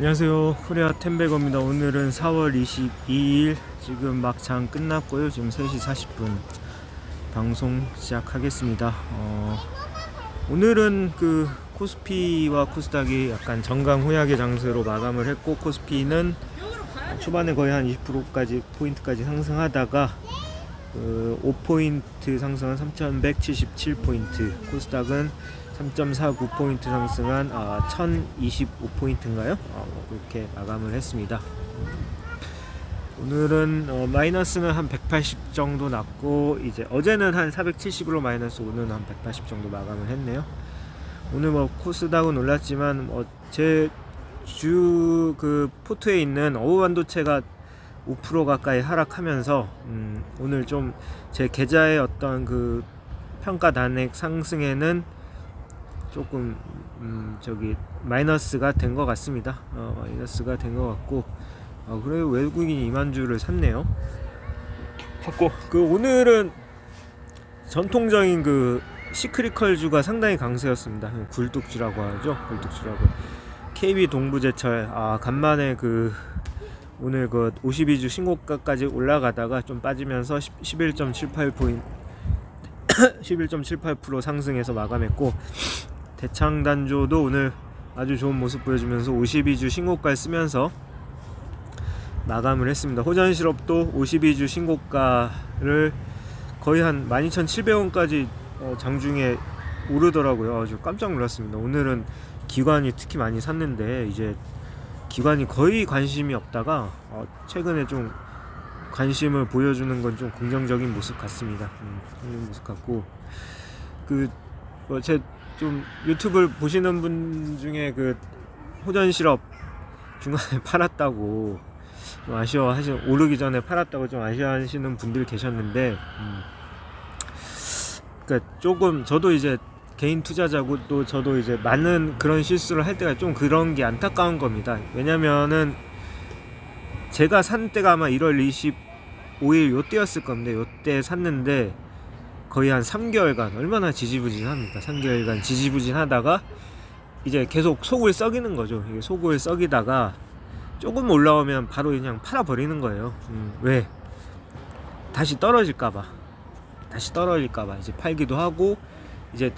안녕하세요. 코리아 템베거입니다. 오늘은 4월 22일 지금 막장 끝났고요. 지금 3시 40분 방송 시작하겠습니다. 오늘은 그 코스피와 코스닥이 약간 정강후약의 장세로 마감을 했고, 코스피는 초반에 거의 한 20%까지 포인트까지 상승하다가 5포인트 상승한 3177포인트, 코스닥은 3.49포인트 상승한 1025포인트인가요? 그렇게 마감을 했습니다. 오늘은 마이너스는 한 180 정도 났고, 이제 어제는 한 470으로 마이너스, 오늘은 한 180 정도 마감을 했네요. 오늘 뭐 코스닥은 올랐지만 제 주 그 포트에 있는 어우반도체가 5% 가까이 하락하면서 오늘 좀 제 계좌의 어떤 그 평가 단액 상승에는 조금 마이너스가 된 것 같습니다. 마이너스가 된 것 같고, 그래도 외국인 2만 주를 샀네요. 오늘은 전통적인 그 시크리컬주가 상당히 강세였습니다. 굴뚝주라고 하죠. 굴뚝주라고. KB 동부제철 간만에 오늘 52주 신고가까지 올라가다가 좀 빠지면서 11.78포인트 11.78% 상승해서 마감했고, 대창단조도 오늘 아주 좋은 모습 보여주면서 52주 신고가를 쓰면서 마감을 했습니다. 호전실업도 52주 신고가를 거의 한 12,700원까지 장중에 오르더라고요. 아주 깜짝 놀랐습니다. 오늘은 기관이 특히 많이 샀는데, 이제 기관이 거의 관심이 없다가 최근에 좀 관심을 보여주는 건 좀 긍정적인 모습 같습니다. 그런 모습 같고, 제 좀 유튜브를 보시는 분 중에 호전실업 중간에 팔았다고 좀 아쉬워하시는, 오르기 전에 팔았다고 좀 아쉬워하시는 분들 계셨는데, 그러니까 조금 저도 이제 개인 투자자고, 또 저도 이제 많은 그런 실수를 할 때가 좀 그런 게 안타까운 겁니다. 왜냐면은 제가 산 때가 아마 1월 25일 요때였을 건데, 요때 샀는데 거의 한 3개월간 얼마나 지지부진합니까? 3개월간 지지부진하다가 이제 계속 속을 썩이는 거죠. 이게 속을 썩이다가 조금 올라오면 바로 그냥 팔아버리는 거예요. 왜? 다시 떨어질까봐 이제 팔기도 하고, 이제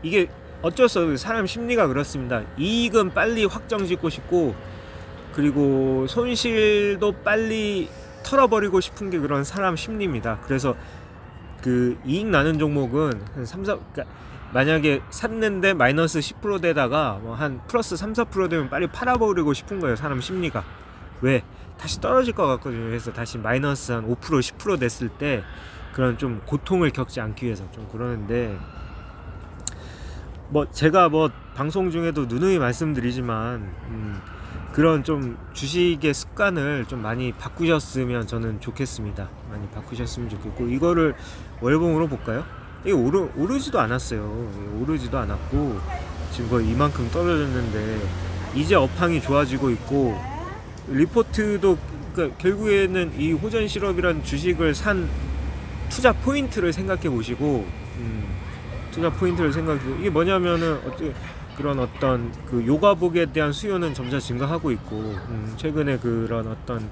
이게 어쩔 수 없어요. 사람 심리가 그렇습니다. 이익은 빨리 확정짓고 싶고, 그리고 손실도 빨리 털어버리고 싶은 게 그런 사람 심리입니다. 그래서 이익 나는 종목은 한 3, 4, 그러니까 만약에 샀는데 마이너스 10% 되다가 한 플러스 3, 4% 되면 빨리 팔아버리고 싶은 거예요. 사람 심리가. 왜? 다시 떨어질 것 같거든요. 그래서 다시 마이너스 한 5%, 10% 됐을 때 그런 좀 고통을 겪지 않기 위해서 좀 그러는데, 제가 방송 중에도 누누이 말씀드리지만 그런 좀 주식의 습관을 좀 많이 바꾸셨으면 저는 좋겠습니다. 많이 바꾸셨으면 좋겠고, 이거를 월봉으로 볼까요? 이게 오르지도 않았어요. 오르지도 않았고, 지금 거의 이만큼 떨어졌는데 이제 업황이 좋아지고 있고, 리포트도 그러니까 결국에는 이 호전실업이라는 주식을 산 투자 포인트를 생각해 보시고, 이게 뭐냐면은 그런 어떤 요가복에 대한 수요는 점차 증가하고 있고, 최근에 그런 어떤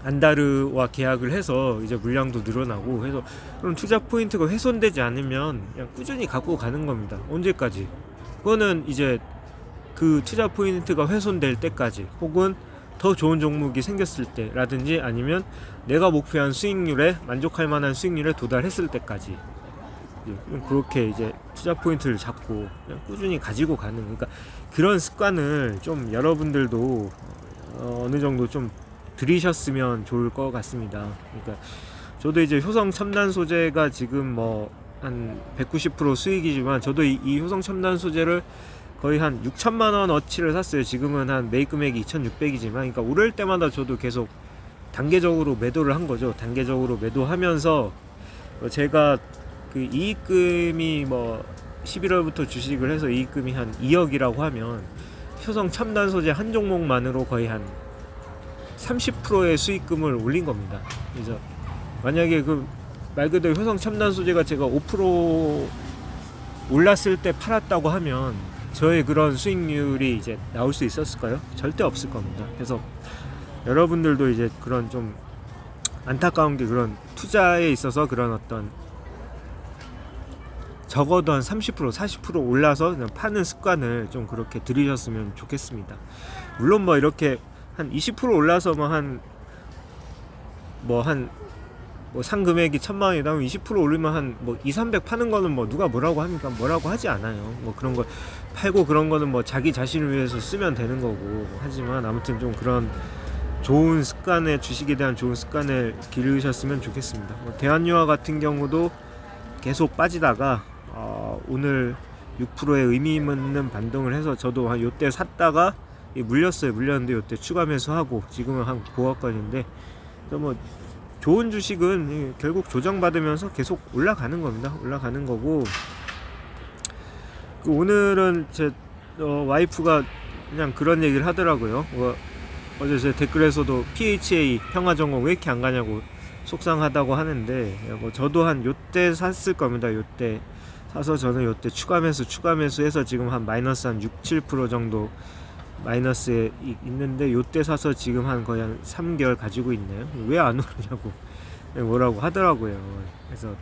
안다르와 계약을 해서 이제 물량도 늘어나고 해서, 그럼 투자 포인트가 훼손되지 않으면 그냥 꾸준히 갖고 가는 겁니다. 언제까지? 그거는 이제 그 투자 포인트가 훼손될 때까지, 혹은 더 좋은 종목이 생겼을 때라든지, 아니면 내가 목표한 수익률에 만족할 만한 수익률에 도달했을 때까지, 그렇게 이제 투자 포인트를 잡고 그냥 꾸준히 가지고 가는, 그러니까 그런 습관을 좀 여러분들도 어느 정도 좀 들이셨으면 좋을 것 같습니다. 그러니까 저도 이제 효성 첨단 소재가 지금 한 190% 수익이지만, 저도 이 효성 첨단 소재를 거의 한 6천만 원 어치를 샀어요. 지금은 한 매입 금액이 2,600이지만, 그러니까 오를 때마다 저도 계속 단계적으로 매도를 한 거죠. 단계적으로 매도하면서 제가 이익금이 11월부터 주식을 해서 이익금이 한 2억이라고 하면, 효성 첨단 소재 한 종목만으로 거의 한 30%의 수익금을 올린 겁니다. 그래서 만약에 말 그대로 효성 첨단 소재가 제가 5% 올랐을 때 팔았다고 하면 저의 그런 수익률이 이제 나올 수 있었을까요? 절대 없을 겁니다. 그래서 여러분들도 이제 그런 좀 안타까운 게 그런 투자에 있어서 그런 어떤 적어도 한 30% 40% 올라서 그냥 파는 습관을 좀 그렇게 들이셨으면 좋겠습니다. 물론 뭐 이렇게 한 20% 올라서 뭐 상 금액이 1,000,000원이다 20% 오르면 한 뭐 200-300 파는 거는 뭐 누가 뭐라고 합니까? 뭐라고 하지 않아요. 뭐 그런 거 팔고 그런 거는 뭐 자기 자신을 위해서 쓰면 되는 거고. 하지만 아무튼 좀 그런 좋은 습관에, 주식에 대한 좋은 습관을 기르셨으면 좋겠습니다. 뭐 대한유화 같은 경우도 계속 빠지다가 오늘 6%의 의미 있는 반등을 해서 저도 한 요때 샀다가 물렸는데 요때 추가 매수하고 지금은 한 고가권인데, 뭐 좋은 주식은 결국 조정받으면서 계속 올라가는 겁니다. 올라가는 거고, 오늘은 제 와이프가 그냥 그런 얘기를 하더라고요. 어제 제 댓글에서도 PHA 평화전공 왜 이렇게 안 가냐고 속상하다고 하는데, 뭐 저도 한 요때 샀을 겁니다. 요때 사서 저는 요때 추가 매수해서 지금 한 마이너스 한 6-7% 정도 마이너스에 있는데, 요때 사서 지금 한 거의 한 3개월 가지고 있네요. 왜 안 오르냐고 뭐라고 하더라고요. 그래서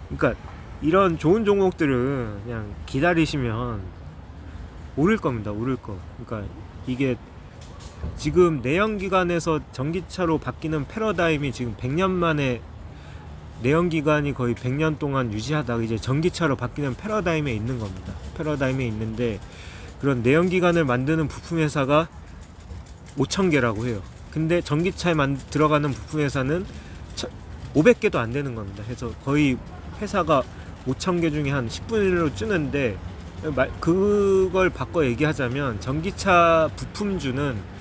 그러니까 이런 좋은 종목들은 그냥 기다리시면 오를 겁니다. 오를 거. 그러니까 이게 지금 내연기관에서 전기차로 바뀌는 패러다임이 지금 100년 만에, 내연기관이 거의 100년 동안 유지하다가 이제 전기차로 바뀌는 패러다임에 있는 겁니다. 패러다임에 있는데, 그런 내연기관을 만드는 부품 회사가 5,000개라고 해요. 근데 전기차에 들어가는 부품 회사는 500개도 안 되는 겁니다. 그래서 거의 회사가 5,000개 중에 한 10분의 1로 주는데, 그걸 바꿔 얘기하자면 전기차 부품주는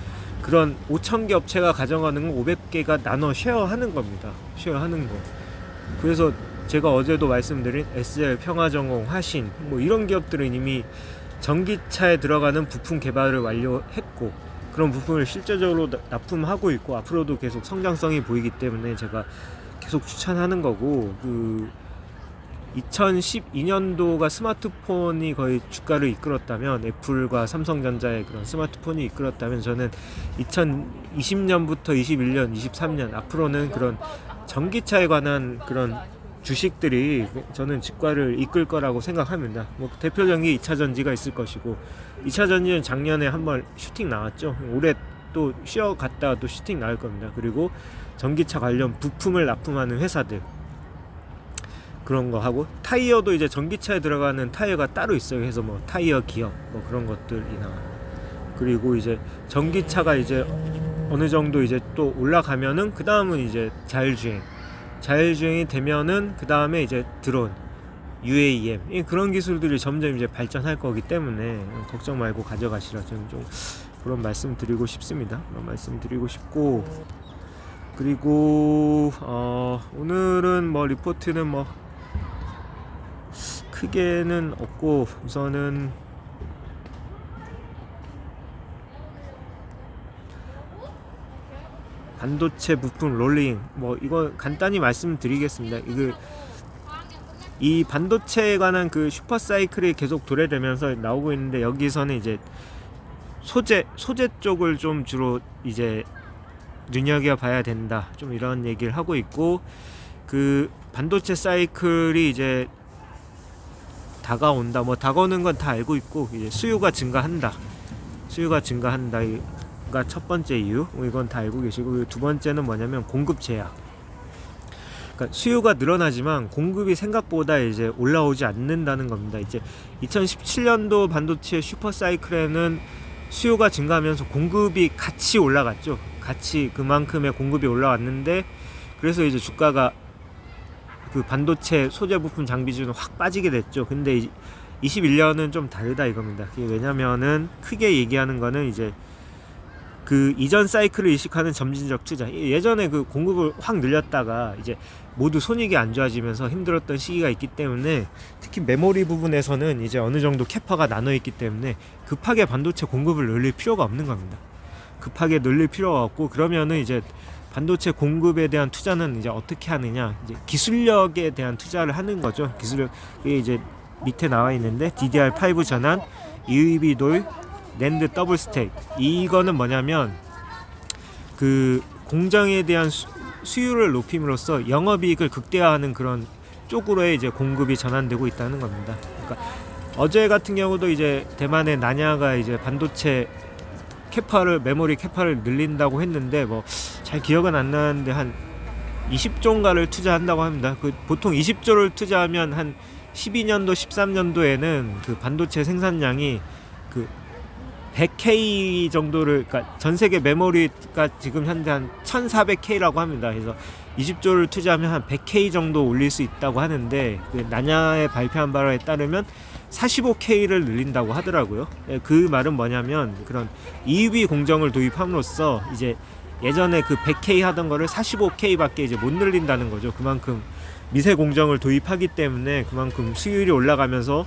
그런 5,000개 업체가 가져가는 건 500개가 나눠 쉐어하는 겁니다. 쉐어하는 거. 그래서 제가 어제도 말씀드린 SL, 평화전공, 화신 뭐 이런 기업들은 이미 전기차에 들어가는 부품 개발을 완료했고, 그런 부품을 실제적으로 납품하고 있고 앞으로도 계속 성장성이 보이기 때문에 제가 계속 추천하는 거고, 2012년도가 스마트폰이 거의 주가를 이끌었다면, 애플과 삼성전자의 그런 스마트폰이 이끌었다면, 저는 2020년부터 21년, 23년 앞으로는 그런 전기차에 관한 그런 주식들이 저는 주가를 이끌 거라고 생각합니다. 뭐 대표적인 게 2차전지가 있을 것이고, 2차전지는 작년에 한번 슈팅 나왔죠. 올해 또 쉬어갔다가 또 슈팅 나올 겁니다. 그리고 전기차 관련 부품을 납품하는 회사들, 그런 거 하고, 타이어도 이제 전기차에 들어가는 타이어가 따로 있어요. 그래서 뭐 타이어 기업 뭐 그런 것들이나, 그리고 이제 전기차가 이제 어느 정도 이제 또 올라가면은 그 다음은 이제 자율주행이 되면은 그 다음에 이제 드론, UAM 그런 기술들이 점점 이제 발전할 거기 때문에 걱정 말고 가져가시라, 저는 좀 그런 말씀 드리고 싶습니다. 그런 말씀 드리고 싶고, 그리고 오늘은 뭐 리포트는 뭐 크게는 없고, 우선은 반도체 부품 롤링 뭐 이거 간단히 말씀드리겠습니다. 이 반도체에 관한 그 슈퍼 사이클이 계속 도래되면서 나오고 있는데, 여기서는 이제 소재 쪽을 좀 주로 이제 눈여겨봐야 된다, 좀 이런 얘기를 하고 있고, 그 반도체 사이클이 이제 다가온다, 뭐 다가오는 건 다 알고 있고, 이제 수요가 증가한다가 첫 번째 이유, 이건 다 알고 계시고, 두 번째는 뭐냐면 공급 제약. 그러니까 수요가 늘어나지만 공급이 생각보다 이제 올라오지 않는다는 겁니다. 이제 2017년도 반도체 슈퍼 사이클에는 수요가 증가하면서 공급이 같이 올라갔죠. 같이 그만큼의 공급이 올라왔는데, 그래서 이제 주가가 그 반도체 소재 부품 장비주는 확 빠지게 됐죠. 근데 21년은 좀 다르다 이겁니다. 그게 왜냐면은 크게 얘기하는 거는 이제 그 이전 사이클을 이식하는 점진적 투자. 예전에 그 공급을 확 늘렸다가 이제 모두 손익이 안 좋아지면서 힘들었던 시기가 있기 때문에, 특히 메모리 부분에서는 이제 어느 정도 캐파가 나눠 있기 때문에 급하게 반도체 공급을 늘릴 필요가 없는 겁니다. 급하게 늘릴 필요가 없고, 그러면은 이제 반도체 공급에 대한 투자는 이제 어떻게 하느냐, 이제 기술력에 대한 투자를 하는 거죠. 기술력이 이제 밑에 나와 있는데 DDR5 전환, EUV 도입, 낸드 더블 스택. 이거는 뭐냐면 그 공정에 대한 수율을 높임으로써 영업이익을 극대화하는 그런 쪽으로의 이제 공급이 전환되고 있다는 겁니다. 그러니까 어제 같은 경우도 이제 대만의 나냐가 이제 반도체 메모리 캐파를 늘린다고 했는데 뭐 잘 기억은 안 나는데 한 20조인가를 투자한다고 합니다. 그 보통 20조를 투자하면 한 12년도 13년도에는 그 반도체 생산량이 그 100K 정도를, 그러니까 전 세계 메모리가 지금 현재 한 1400K라고 합니다. 그래서 20조를 투자하면 한 100K 정도 올릴 수 있다고 하는데, 그 나냐에 발표한 바에 따르면 45K를 늘린다고 하더라고요. 그 말은 뭐냐면 그런 EUV 공정을 도입함으로써 이제 예전에 그 100K 하던 거를 45K밖에 이제 못 늘린다는 거죠. 그만큼 미세 공정을 도입하기 때문에 그만큼 수율이 올라가면서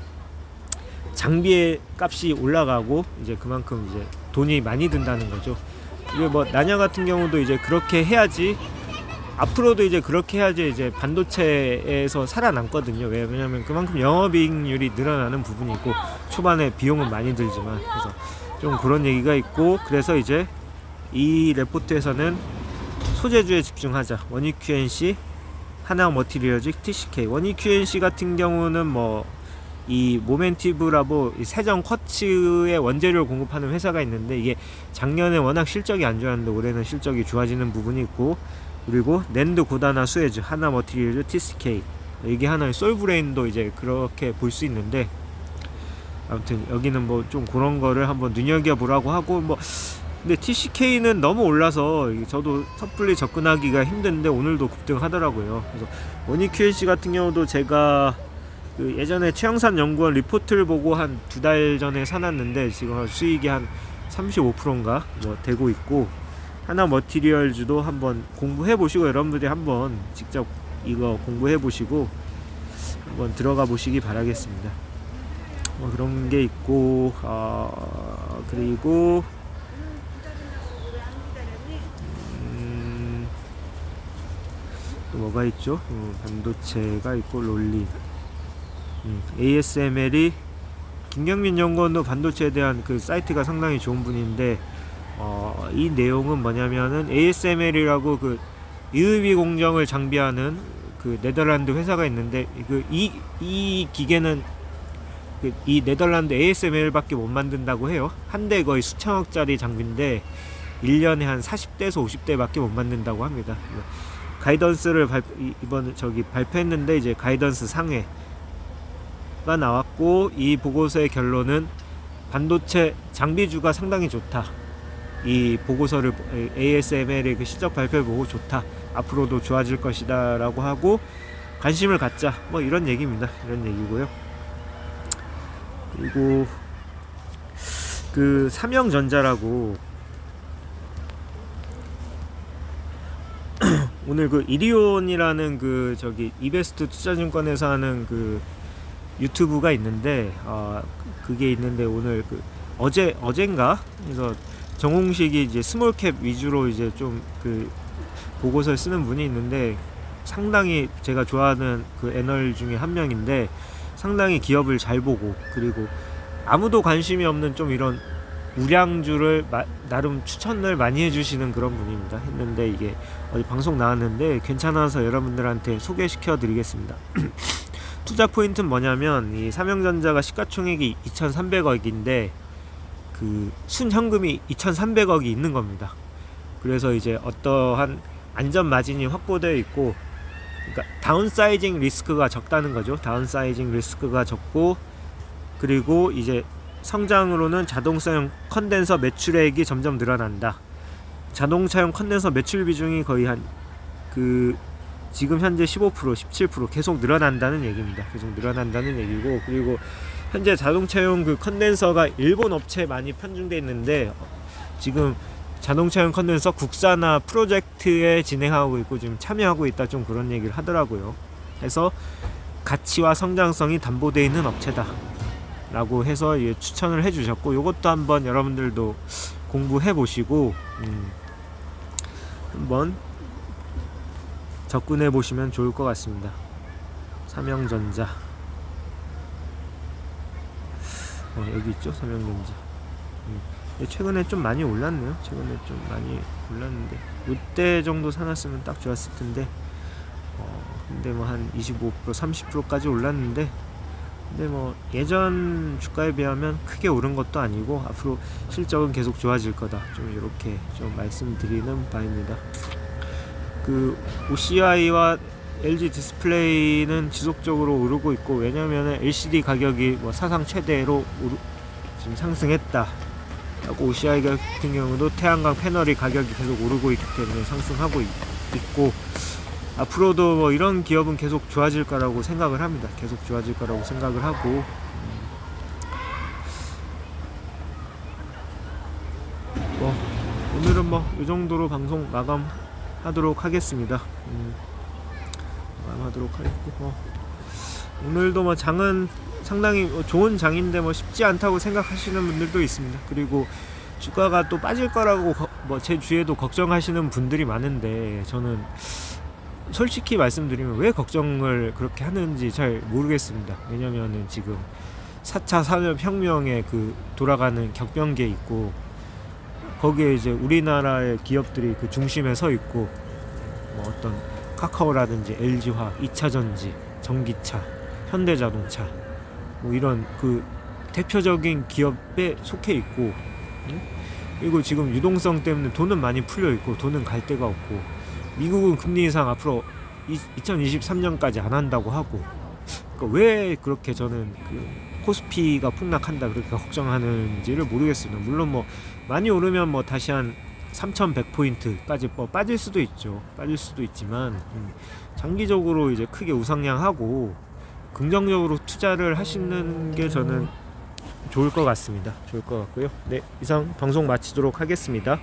장비의 값이 올라가고 이제 그만큼 이제 돈이 많이 든다는 거죠. 이게 뭐 나냐 같은 경우도 이제 그렇게 해야지, 앞으로도 이제 그렇게 해야지 이제 반도체에서 살아남거든요. 왜냐면 그만큼 영업이익률이 늘어나는 부분이고 초반에 비용은 많이 들지만, 그래서 좀 그런 얘기가 있고, 그래서 이제 이 레포트에서는 소재주에 집중하자. 원익 QNC, 하나 머티리얼즈, TCK. 원익 QNC 같은 경우는 뭐 이 모멘티브라고 세정 쿼츠의 원재료를 공급하는 회사가 있는데, 이게 작년에 워낙 실적이 안 좋았는데 올해는 실적이 좋아지는 부분이 있고, 그리고 낸드 고다나 수에즈, 하나 머티리얼즈, TCK. 이게 하나의 솔브레인도 이제 그렇게 볼 수 있는데, 아무튼 여기는 뭐 좀 그런 거를 한번 눈여겨보라고 하고, 뭐 근데 TCK는 너무 올라서 저도 섣불리 접근하기가 힘든데 오늘도 급등하더라고요. 그래서 원익 QNC 같은 경우도 제가 그 예전에 최영산 연구원 리포트를 보고 한 2달 전에 사놨는데 지금 수익이 한 35%인가 뭐 되고 있고, 하나 머티리얼즈도 한번 공부해 보시고, 여러분들이 한번 직접 이거 공부해 보시고 한번 들어가 보시기 바라겠습니다. 뭐 그런 게 있고, 그리고 또 뭐가 있죠? 반도체가 있고, 롤린, ASML이, 김경민 연구원도 반도체에 대한 그 사이트가 상당히 좋은 분인데, 이 내용은 뭐냐면은 ASML이라고 그 EUV 공정을 장비하는 그 네덜란드 회사가 있는데, 이 기계는 이 네덜란드 ASML밖에 못 만든다고 해요. 한 대 거의 수천억짜리 장비인데 1년에 한 40대에서 50대밖에 못 만든다고 합니다. 가이던스를 이번 발표했는데 이제 가이던스 상회가 나왔고, 이 보고서의 결론은 반도체 장비주가 상당히 좋다. 이 보고서를 ASML의 그 실적 발표를 보고 좋다, 앞으로도 좋아질 것이다 라고 하고 관심을 갖자, 뭐 이런 얘기입니다. 이런 얘기고요. 그리고 그 삼형전자라고 오늘 그 이리온이라는 그 이베스트 투자증권에서 하는 그 유튜브가 있는데, 그게 있는데 오늘 그 어젠가 그래서 정홍식이 이제 스몰캡 위주로 이제 좀 그 보고서를 쓰는 분이 있는데, 상당히 제가 좋아하는 그 애널 중에 한 명인데 상당히 기업을 잘 보고, 그리고 아무도 관심이 없는 좀 이런 우량주를 나름 추천을 많이 해주시는 그런 분입니다. 했는데 이게 어디 방송 나왔는데 괜찮아서 여러분들한테 소개시켜 드리겠습니다. 투자 포인트는 뭐냐면, 이 삼형전자가 시가총액이 2,300억인데 그 순현금이 2,300억이 있는 겁니다. 그래서 이제 어떠한 안전 마진이 확보되어 있고, 그러니까 다운사이징 리스크가 적다는 거죠. 다운사이징 리스크가 적고, 그리고 이제 성장으로는 자동차용 컨덴서 매출액이 점점 늘어난다. 자동차용 컨덴서 매출 비중이 거의 지금 현재 15%, 17% 계속 늘어난다는 얘기입니다. 계속 늘어난다는 얘기고, 그리고 현재 자동차용 그 컨덴서가 일본 업체에 많이 편중돼 있는데, 지금 자동차용 컨덴서 국산화 프로젝트에 진행하고 있고 지금 참여하고 있다, 좀 그런 얘기를 하더라고요. 해서 가치와 성장성이 담보되어 있는 업체다 라고 해서 추천을 해주셨고, 이것도 한번 여러분들도 공부해 보시고 한번 접근해 보시면 좋을 것 같습니다. 삼형전자. 여기 있죠, 삼성전자. 최근에 좀 많이 올랐네요. 최근에 좀 많이 올랐는데 이때 정도 사놨으면 딱 좋았을 텐데 근데 뭐 한 25% 30%까지 올랐는데, 근데 뭐 예전 주가에 비하면 크게 오른 것도 아니고 앞으로 실적은 계속 좋아질 거다, 좀 이렇게 좀 말씀드리는 바입니다. 그 OCI와 LG 디스플레이는 지속적으로 오르고 있고, 왜냐면 LCD 가격이 뭐 사상 최대로 지금 상승했다 라고, OCI 같은 경우도 태양광 패널이 가격이 계속 오르고 있기 때문에 상승하고 있고, 앞으로도 뭐 이런 기업은 계속 좋아질 거라고 생각을 합니다. 계속 좋아질 거라고 생각을 하고, 오늘은 뭐 이 정도로 방송 마감하도록 하겠습니다. 마감하도록 하겠고, 오늘도 뭐 장은 상당히 좋은 장인데 뭐 쉽지 않다고 생각하시는 분들도 있습니다. 그리고 주가가 또 빠질 거라고 뭐 제 주위에도 걱정하시는 분들이 많은데, 저는 솔직히 말씀드리면 왜 걱정을 그렇게 하는지 잘 모르겠습니다. 왜냐면은 지금 4차 산업혁명에 그 돌아가는 격변기에 있고, 거기에 이제 우리나라의 기업들이 그 중심에 서 있고, 뭐 어떤 카카오라든지 LG화, 2차전지, 전기차, 현대자동차, 뭐 이런 그 대표적인 기업에 속해 있고, 그리고 지금 유동성 때문에 돈은 많이 풀려 있고 돈은 갈 데가 없고, 미국은 금리 인상 앞으로 2023년까지 안 한다고 하고, 그러니까 왜 그렇게 저는 그 코스피가 폭락한다 그렇게 걱정하는지를 모르겠습니다. 물론 뭐 많이 오르면 뭐 다시 한 3,100포인트까지 뭐 빠질 수도 있죠. 빠질 수도 있지만 장기적으로 이제 크게 우상향하고 긍정적으로 투자를 하시는 게 저는 좋을 것 같습니다. 좋을 것 같고요. 네, 이상 방송 마치도록 하겠습니다.